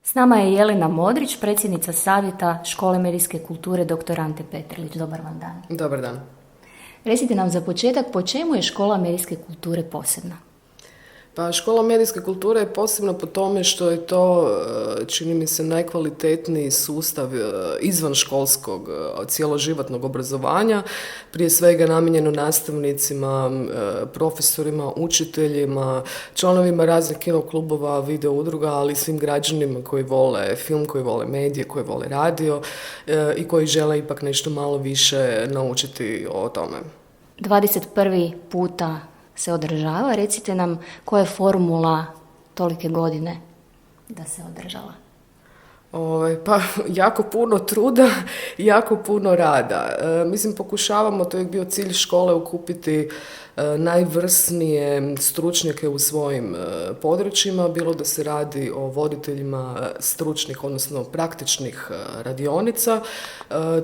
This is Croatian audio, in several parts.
S nama je Jelena Modrić, predsjednica Savjeta Škole medijske kulture dr. Ante Petrlić. Dobar vam dan. Dobar dan. Recite nam za početak, po čemu je Škola medijske kulture posebna? Pa Škola medijske kulture je posebna po tome što je to, čini mi se, najkvalitetniji sustav izvanškolskog cjeloživotnog obrazovanja, prije svega namijenjeno nastavnicima, profesorima, učiteljima, članovima raznih kinoklubova, video udruga, ali i svim građanima koji vole film, koji vole medije, koji vole radio i koji žele ipak nešto malo više naučiti o tome. 21. puta se održava. Recite nam koja je formula tolike godine da se održala? Pa jako puno truda i jako puno rada. Mislim, pokušavamo, to je bio cilj škole, okupiti najvrsnije stručnjake u svojim područjima, bilo da se radi o voditeljima stručnih, odnosno praktičnih radionica.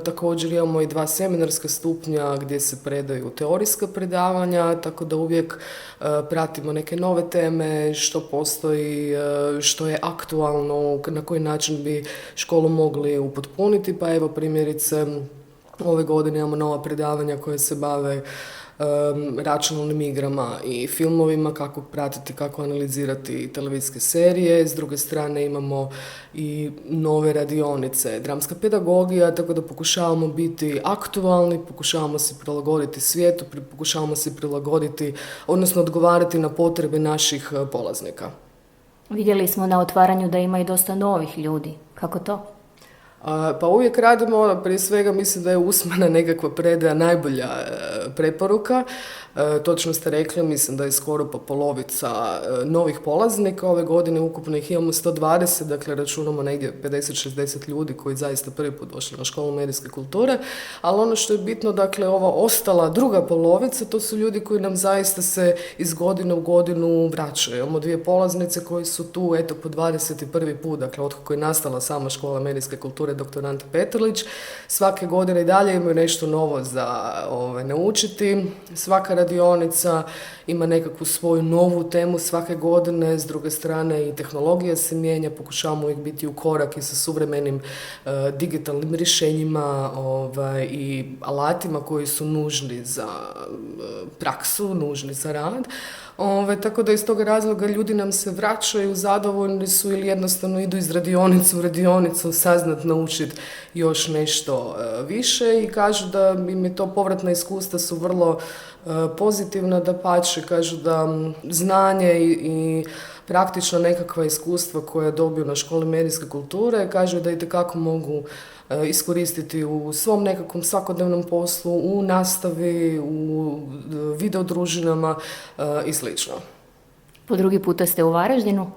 Također imamo i 2 seminarska stupnja gdje se predaju teorijska predavanja, tako da uvijek pratimo neke nove teme, što postoji, što je aktualno, na koji način bi školu mogli upotpuniti. Pa evo, primjerice, ove godine imamo nova predavanja koje se bave računalnim igrama i filmovima, kako pratiti, kako analizirati televizijske serije. S druge strane imamo i nove radionice, dramska pedagogija, tako da pokušavamo biti aktualni, pokušavamo se prilagoditi svijetu, pokušavamo se prilagoditi, odnosno odgovarati na potrebe naših polaznika. Vidjeli smo na otvaranju da ima i dosta novih ljudi. Kako to? Pa uvijek radimo, prije svega mislim da je usmena nekakva predaja najbolja preporuka. Točno ste rekli, mislim da je skoro pa polovica novih polaznika. Ove godine ukupno ih imamo 120, dakle računamo negdje 50-60 ljudi koji zaista prvi put došli na Školu medijske kulture. Ali ono što je bitno, dakle ova ostala druga polovica, to su ljudi koji nam zaista se iz godine u godinu vraćaju. Imamo 2 polaznice koji su tu, eto, po 21. put, dakle otkako je nastala sama Škola medijske kulture dr. Ante Petrlić. Svake godine i dalje imaju nešto novo za naučiti. Svaka radionica ima nekakvu svoju novu temu svake godine. S druge strane i tehnologija se mijenja, pokušavamo uvijek biti u korak i sa suvremenim digitalnim rješenjima i alatima koji su nužni za praksu, nužni za rad. Tako da iz toga razloga ljudi nam se vraćaju, zadovoljni su ili jednostavno idu iz radionice u radionicu saznat, naučiti još nešto više i kažu da im je to povratna iskustva su vrlo pozitivna, dapače, kažu da znanje i praktično nekakva iskustva koja dobiju na Školi medijske kulture, kažu da itekako mogu iskoristiti u svom nekakvom svakodnevnom poslu, u nastavi, u videodružinama i sl. Po drugi puta ste u Varaždinu?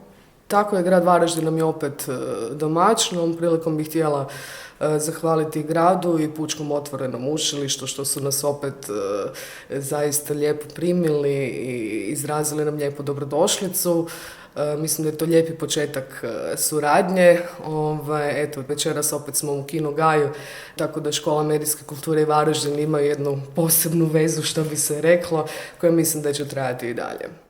Tako je, grad Varaždin nam je opet domaćin. Ovom prilikom bih htjela zahvaliti gradu i Pučkom otvorenom učilištu što su nas opet zaista lijepo primili i izrazili nam lijepu dobrodošlicu. Mislim da je to lijepi početak suradnje. Eto, večeras opet smo u Kino Gaju, tako da Škola medijske kulture i Varaždin ima jednu posebnu vezu, što bi se reklo, koja mislim da će trajati i dalje.